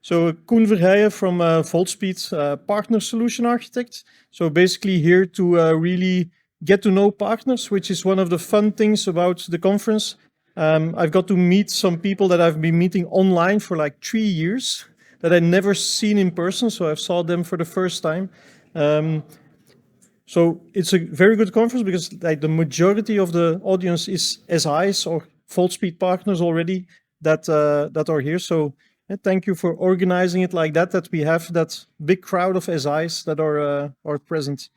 So Koen Verheijen from VaultSpeed, Partner Solution Architect. So basically here to really get to know partners, which is one of the fun things about the conference. I've got to meet some people that I've been meeting online for like 3 years that I never seen in person. So I've saw them for the first time. So it's a very good conference because like the majority of the audience is SIs or VaultSpeed partners already that are here. So thank you for organizing it like that. That we have that big crowd of SIs that are present.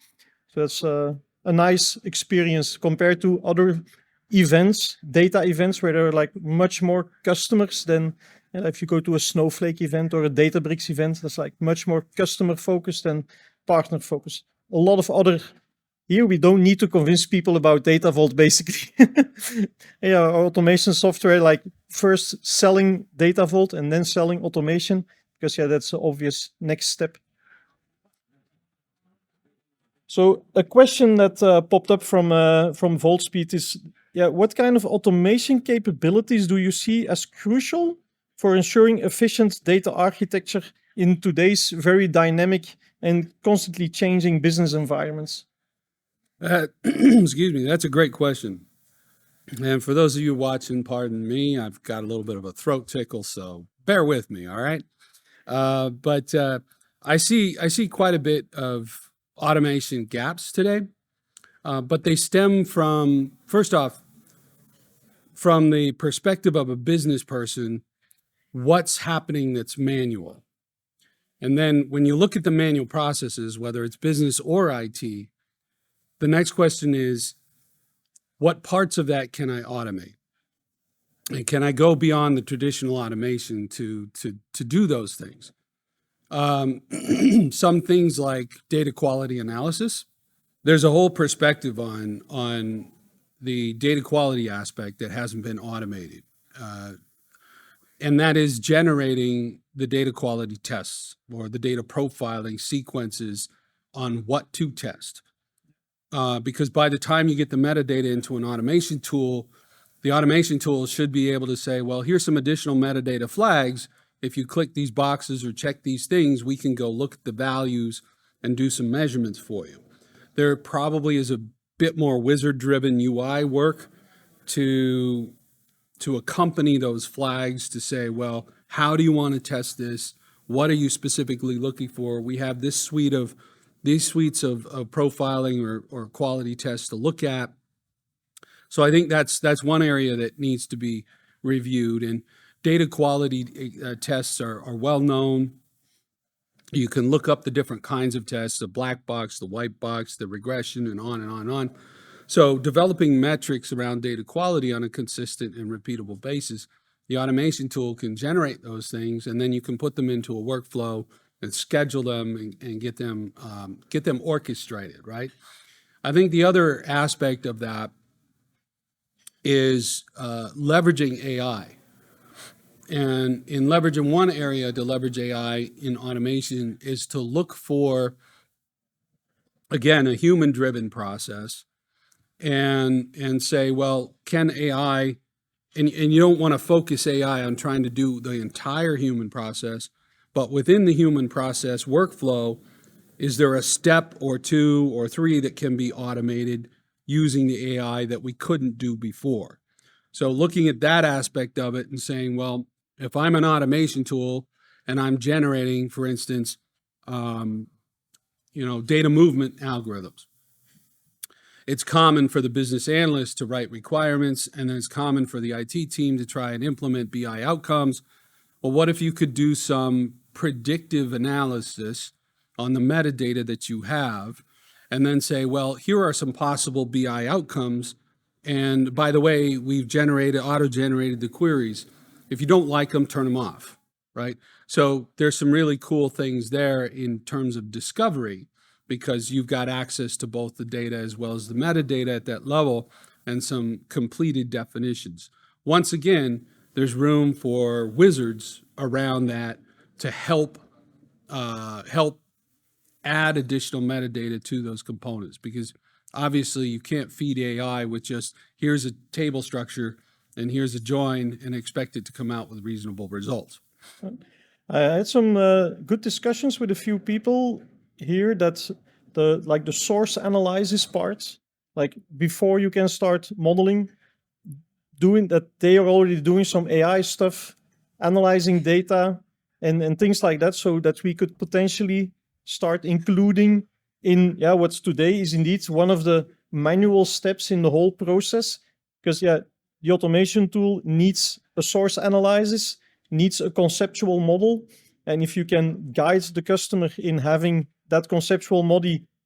So that's a nice experience compared to other events, data events, where there are like much more customers than if you go to a Snowflake event or a Databricks event. That's like much more customer focused and partner focused. A lot of other here, we don't need to convince people about DataVault, basically. Yeah, our automation software, like first selling DataVault and then selling automation, because yeah, that's the obvious next step. So a question that popped up from VaultSpeed is, yeah, what kind of automation capabilities do you see as crucial for ensuring efficient data architecture in today's very dynamic and constantly changing business environments? Excuse me, that's a great question. And for those of you watching, pardon me, I've got a little bit of a throat tickle, so bear with me, all right? But I see quite a bit of automation gaps today, but they stem from, first off, from the perspective of a business person, what's happening that's manual. And then when you look at the manual processes, whether it's business or IT, the next question is, what parts of that can I automate? And can I go beyond the traditional automation to do those things? Some things like data quality analysis. There's a whole perspective on the data quality aspect that hasn't been automated. And that is generating the data quality tests or the data profiling sequences on what to test. Because by the time you get the metadata into an automation tool, the automation tool should be able to say, well, here's some additional metadata flags. If you click these boxes or check these things, we can go look at the values and do some measurements for you. There probably is a bit more wizard-driven UI work to accompany those flags to say, well, how do you want to test this? What are you specifically looking for? We have this suites of profiling or quality tests to look at. So I think that's one area that needs to be reviewed. And data quality tests are well known. You can look up the different kinds of tests, the black box, the white box, the regression, and on and on and on. So developing metrics around data quality on a consistent and repeatable basis, the automation tool can generate those things, and then you can put them into a workflow and schedule them and get them orchestrated, right? I think the other aspect of that is leveraging AI. And in leveraging one area to leverage AI in automation is to look for, again, a human-driven process and say, well, can AI, and you don't want to focus AI on trying to do the entire human process, but within the human process workflow, is there a step or 2 or 3 that can be automated using the AI that we couldn't do before? So looking at that aspect of it and saying, well, if I'm an automation tool and I'm generating, for instance, data movement algorithms, it's common for the business analyst to write requirements, and then it's common for the IT team to try and implement BI outcomes. Well, what if you could do some predictive analysis on the metadata that you have, and then say, well, here are some possible BI outcomes, and by the way, we've auto-generated the queries. If you don't like them, turn them off, right? So there's some really cool things there in terms of discovery, because you've got access to both the data as well as the metadata at that level and some completed definitions. Once again, there's room for wizards around that to help add additional metadata to those components, because obviously you can't feed AI with just here's a table structure and here's a join and expect it to come out with reasonable results. I had some good discussions with a few people here that the source analysis part, like before you can start modeling, doing that, they are already doing some AI stuff, analyzing data and things like that, so that we could potentially start including in what's today is indeed one of the manual steps in the whole process. Because the automation tool needs a source analysis, needs a conceptual model, and if you can guide the customer in having that conceptual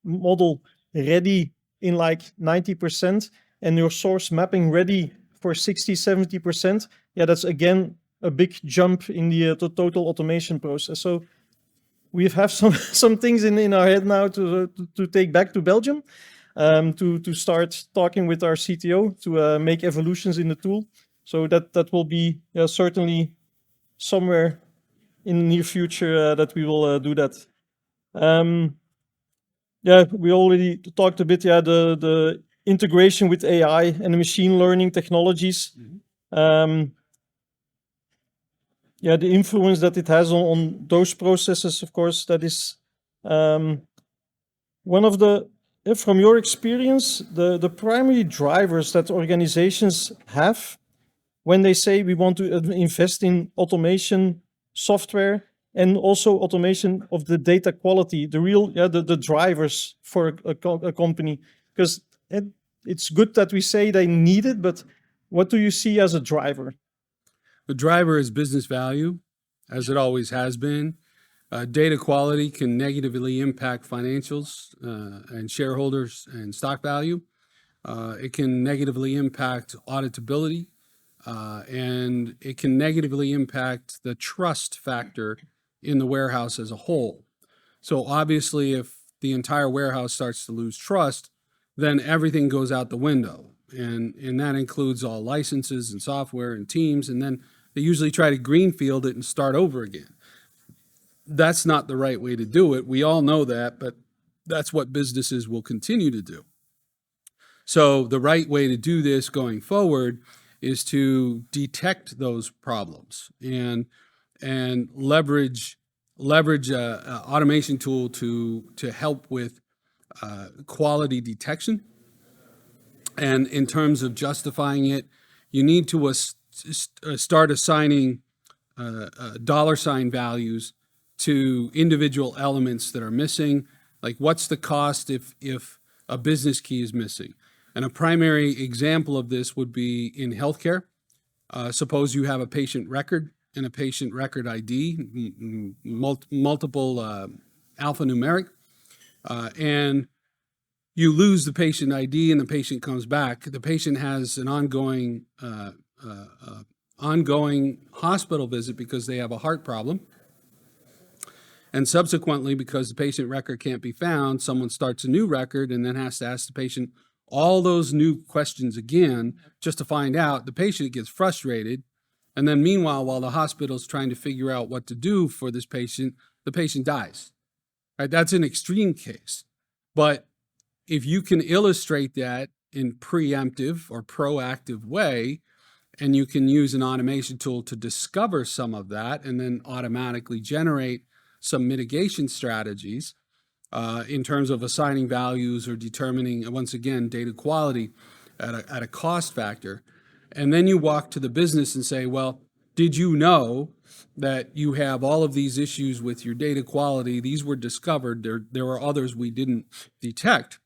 model ready in like 90% and your source mapping ready for 60-70%, that's again a big jump in the total automation process. So we have some things in our head now to take back to Belgium, to start talking with our CTO to make evolutions in the tool. So that will be certainly somewhere in the near future that we will do that. We already talked a bit. The integration with AI and the machine learning technologies. The influence that it has on those processes, of course, that is one of the, from your experience, the primary drivers that organizations have when they say we want to invest in automation software and also automation of the data quality, the real, the drivers for a company. Because it's good that we say they need it, but what do you see as a driver? The driver is business value, as it always has been. Data quality can negatively impact financials and shareholders and stock value. It can negatively impact auditability, and it can negatively impact the trust factor in the warehouse as a whole. So obviously, if the entire warehouse starts to lose trust, then everything goes out the window. And that includes all licenses and software and teams, and then they usually try to greenfield it and start over again. That's not the right way to do it. We all know that, but that's what businesses will continue to do. So the right way to do this going forward is to detect those problems and leverage a automation tool to help with quality detection. And in terms of justifying it, you need to start assigning dollar sign values to individual elements that are missing. Like, what's the cost if a business key is missing? And a primary example of this would be in healthcare. Suppose you have a patient record and a patient record ID, multiple alphanumeric, and you lose the patient ID and the patient comes back. The patient has an ongoing hospital visit because they have a heart problem. And subsequently, because the patient record can't be found, someone starts a new record and then has to ask the patient all those new questions again just to find out. The patient gets frustrated. And then meanwhile, while the hospital's trying to figure out what to do for this patient, the patient dies. Right? That's an extreme case. But if you can illustrate that in preemptive or proactive way, and you can use an automation tool to discover some of that and then automatically generate some mitigation strategies in terms of assigning values or determining, once again, data quality at a cost factor. And then you walk to the business and say, well, did you know that you have all of these issues with your data quality? These were discovered. There are others we didn't detect.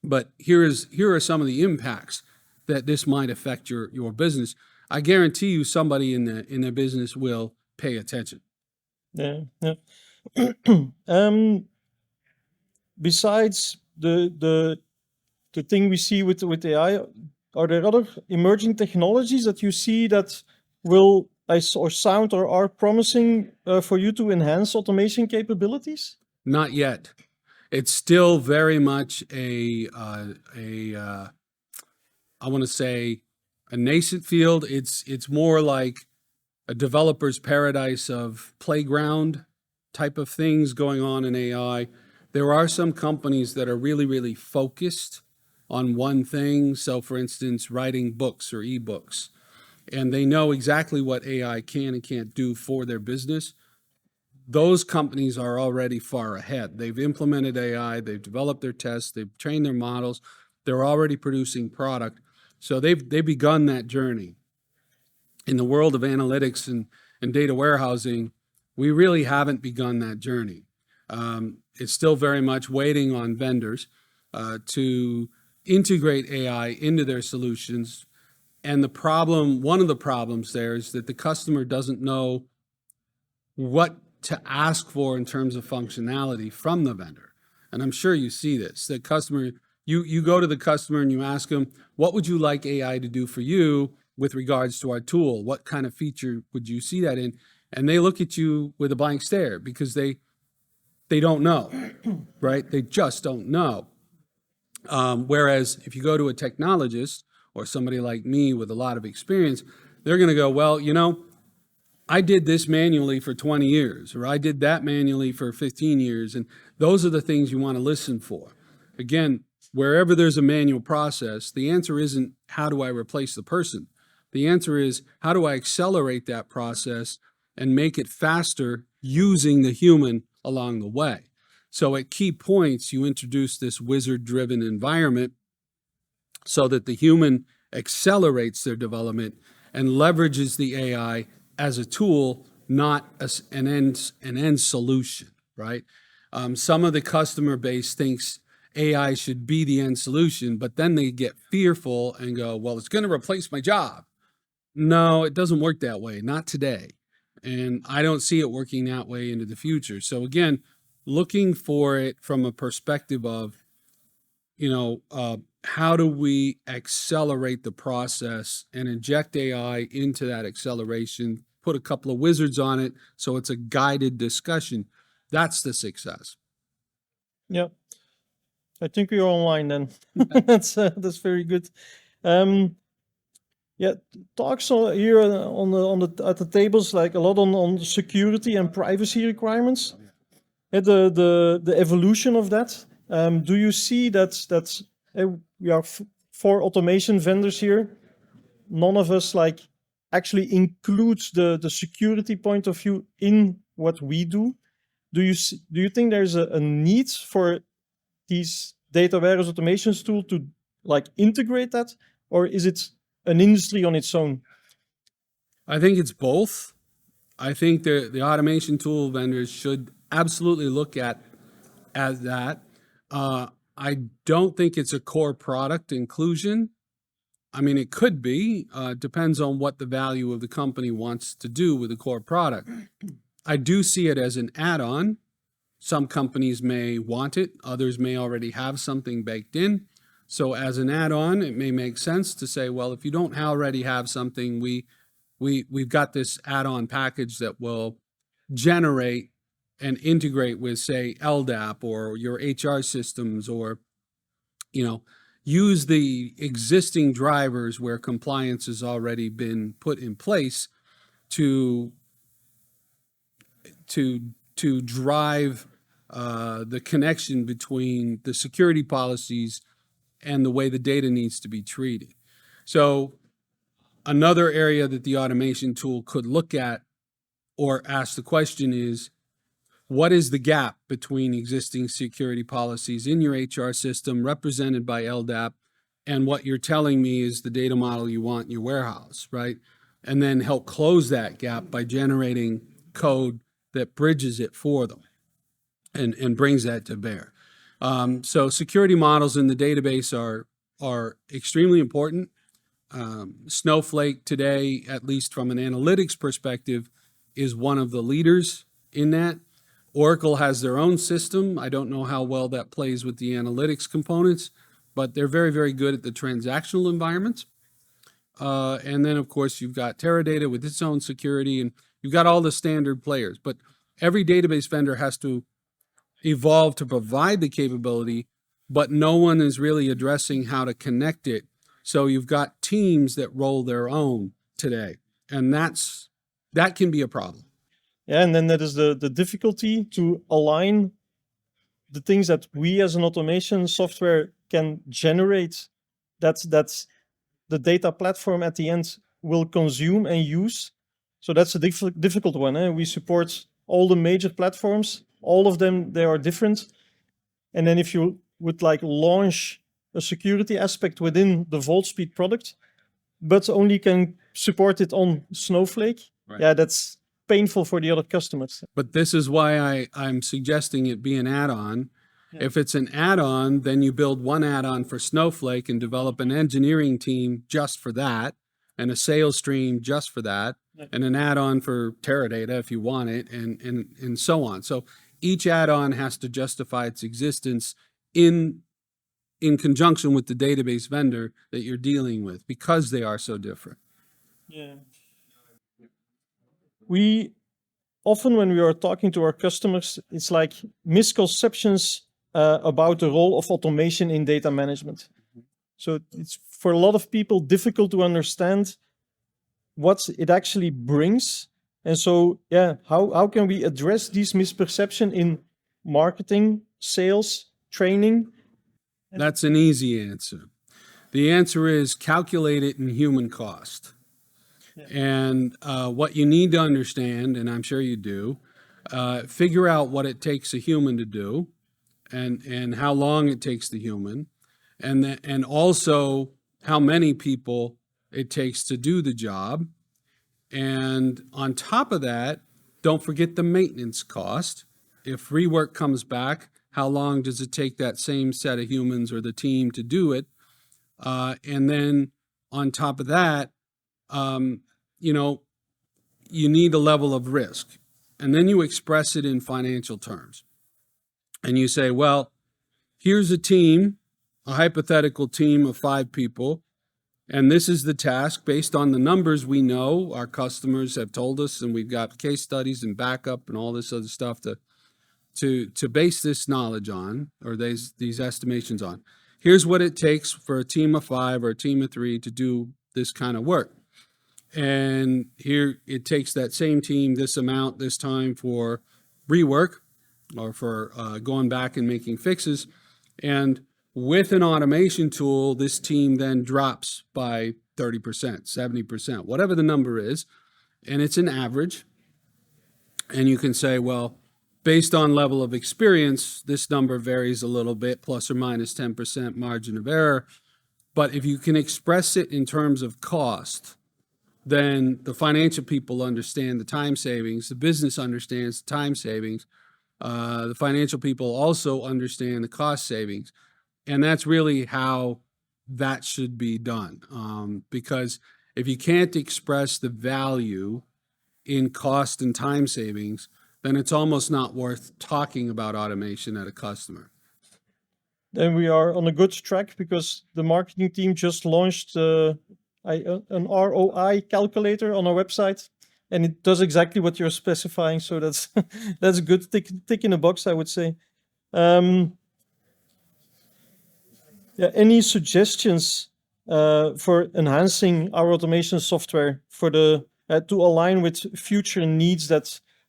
But here are some of the impacts that this might affect your business. I guarantee you somebody in the business will pay attention. Yeah. Besides the thing we see with AI, are there other emerging technologies that you see that will or sound or are promising for you to enhance automation capabilities? Not yet. It's still very much I want to say a nascent field. It's more like a developer's paradise of playground type of things going on in AI. There are some companies that are really, really focused on one thing. So for instance, writing books or ebooks, and they know exactly what AI can and can't do for their business. those companies are already far ahead. They've implemented AI, they've developed their tests, they've trained their models, they're already producing product. So they've begun that journey. In the world of analytics and data warehousing, we really haven't begun that journey. It's still very much waiting on vendors to integrate AI into their solutions. And the problem, one of the problems there is that the customer doesn't know what to ask for in terms of functionality from the vendor. And I'm sure you see this. The customer, you go to the customer and you ask them, what would you like AI to do for you with regards to our tool? What kind of feature would you see that in? And they look at you with a blank stare because they don't know, right? They just don't know. Whereas if you go to a technologist or somebody like me with a lot of experience, they're going to go, well, you know, I did this manually for 20 years, or I did that manually for 15 years. And those are the things you want to listen for. Again, wherever there's a manual process, the answer isn't how do I replace the person? The answer is how do I accelerate that process and make it faster using the human along the way? So at key points, you introduce this wizard-driven environment so that the human accelerates their development and leverages the AI as a tool, not an end solution, right? Some of the customer base thinks AI should be the end solution, but then they get fearful and go, well, it's going to replace my job. No, it doesn't work that way, not today. And I don't see it working that way into the future. So again, looking for it from a perspective of, you know, how do we accelerate the process and inject AI into that acceleration, put a couple of wizards on it so it's a guided discussion. That's the success. Yeah, I think we are online then. That's very good. Yeah, talks here at the tables like a lot on security and privacy requirements. The evolution of that. Do you see that we are 4 automation vendors here? None of us like actually includes the security point of view in what we do. Do you think there's a need for these data warehouse automations tool to like integrate that, or is it an industry on its own? I think it's both. I think the automation tool vendors should absolutely look at as that. I don't think it's a core product inclusion. I mean, it could be, depends on what the value of the company wants to do with the core product. I do see it as an add-on. Some companies may want it, others may already have something baked in. So as an add-on, it may make sense to say, well, if you don't already have something, we've got this add-on package that will generate and integrate with, say, LDAP or your HR systems, or, you know, use the existing drivers where compliance has already been put in place to drive the connection between the security policies and the way the data needs to be treated. So another area that the automation tool could look at or ask the question is, what is the gap between existing security policies in your HR system represented by LDAP and what you're telling me is the data model you want in your warehouse, right? And then help close that gap by generating code that bridges it for them and brings that to bear. So security models in the database are extremely important. Snowflake today, at least from an analytics perspective, is one of the leaders in that. Oracle has their own system. I don't know how well that plays with the analytics components, but they're very, very good at the transactional environments. And then, of course, you've got Teradata with its own security, and you've got all the standard players. But every database vendor has to evolve to provide the capability, but no one is really addressing how to connect it. So you've got teams that roll their own today, and that can be a problem. Yeah, and then that is the difficulty to align the things that we as an automation software can generate, that's the data platform at the end will consume and use. So that's a difficult one. We support all the major platforms, all of them, they are different. And then if you would like launch a security aspect within the VaultSpeed product, but only can support it on Snowflake, Right. yeah, that's painful for the other customers. But this is why I'm suggesting it be an add-on. Yeah. If it's an add-on, then you build one add-on for Snowflake and develop an engineering team just for that, and a sales stream just for that, Yeah. and an add-on for Teradata if you want it, and so on. So each add-on has to justify its existence in conjunction with the database vendor that you're dealing with, because they are so different. Yeah. We often, when we are talking to our customers, it's like misconceptions about the role of automation in data management. So it's for a lot of people difficult to understand what it actually brings. And so, yeah, how can we address these misperceptions in marketing, sales, training? That's an easy answer. The answer is calculate it in human cost. Yeah. And what you need to understand, and I'm sure you do, figure out what it takes a human to do, and how long it takes the human, and also how many people it takes to do the job. And on top of that, don't forget the maintenance cost. If rework comes back, how long does it take that same set of humans or the team to do it? And then on top of that, you need a level of risk. And then you express it in financial terms. And you say, well, here's a team, a hypothetical team of 5 people, and this is the task based on the numbers we know, our customers have told us, and we've got case studies and backup and all this other stuff to base this knowledge on, or these estimations on. Here's what it takes for a team of 5 or a team of 3 to do this kind of work. And here it takes that same team this amount, this time for rework or for going back and making fixes. And with an automation tool, this team then drops by 30%, 70%, whatever the number is. And it's an average. And you can say, well, based on level of experience, this number varies a little bit, plus or minus 10% margin of error. But if you can express it in terms of cost, then the financial people understand the time savings, the business understands the time savings, the financial people also understand the cost savings. And that's really how that should be done. Because if you can't express the value in cost and time savings, then it's almost not worth talking about automation at a customer. Then we are on a good track because the marketing team just launched an ROI calculator on our website, and it does exactly what you're specifying. So that's that's a good tick in the box, I would say. Yeah, any suggestions for enhancing our automation software for the to align with future needs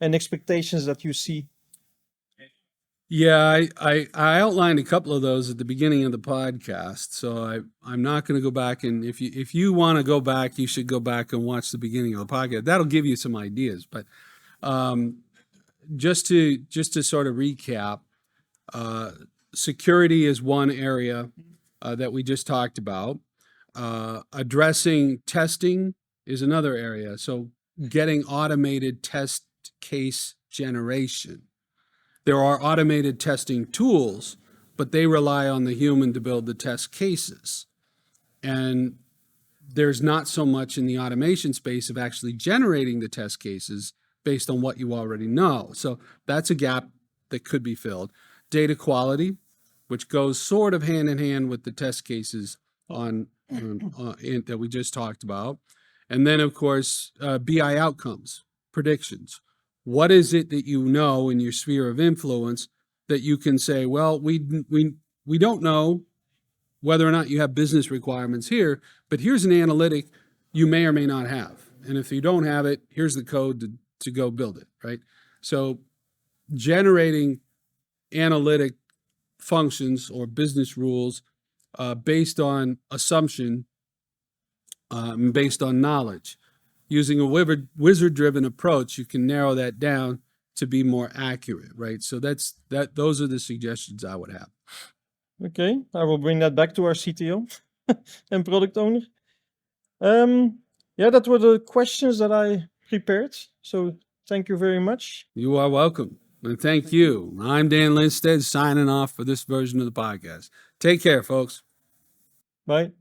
and expectations that you see? Yeah, I outlined a couple of those at the beginning of the podcast, so I'm not going to go back, and if you want to go back, you should go back and watch the beginning of the podcast. That'll give you some ideas. But just to sort of recap, security is one area that we just talked about. Addressing testing is another area. So getting automated test case generation. There are automated testing tools, but they rely on the human to build the test cases. And there's not so much in the automation space of actually generating the test cases based on what you already know. So that's a gap that could be filled. Data quality, which goes sort of hand in hand with the test cases that we just talked about. And then, of course, BI outcomes, predictions. What is it that you know in your sphere of influence that you can say, well, we don't know whether or not you have business requirements here, but here's an analytic you may or may not have. And if you don't have it, here's the code to go build it, right? So generating analytic functions or business rules based on assumption, based on knowledge. Using a wizard-driven approach, you can narrow that down to be more accurate, right? So those are the suggestions I would have. Okay, I will bring that back to our CTO and product owner. Yeah, that were the questions that I prepared. So thank you very much. You are welcome. And thank you. I'm Dan Lindstedt signing off for this version of the podcast. Take care, folks. Bye.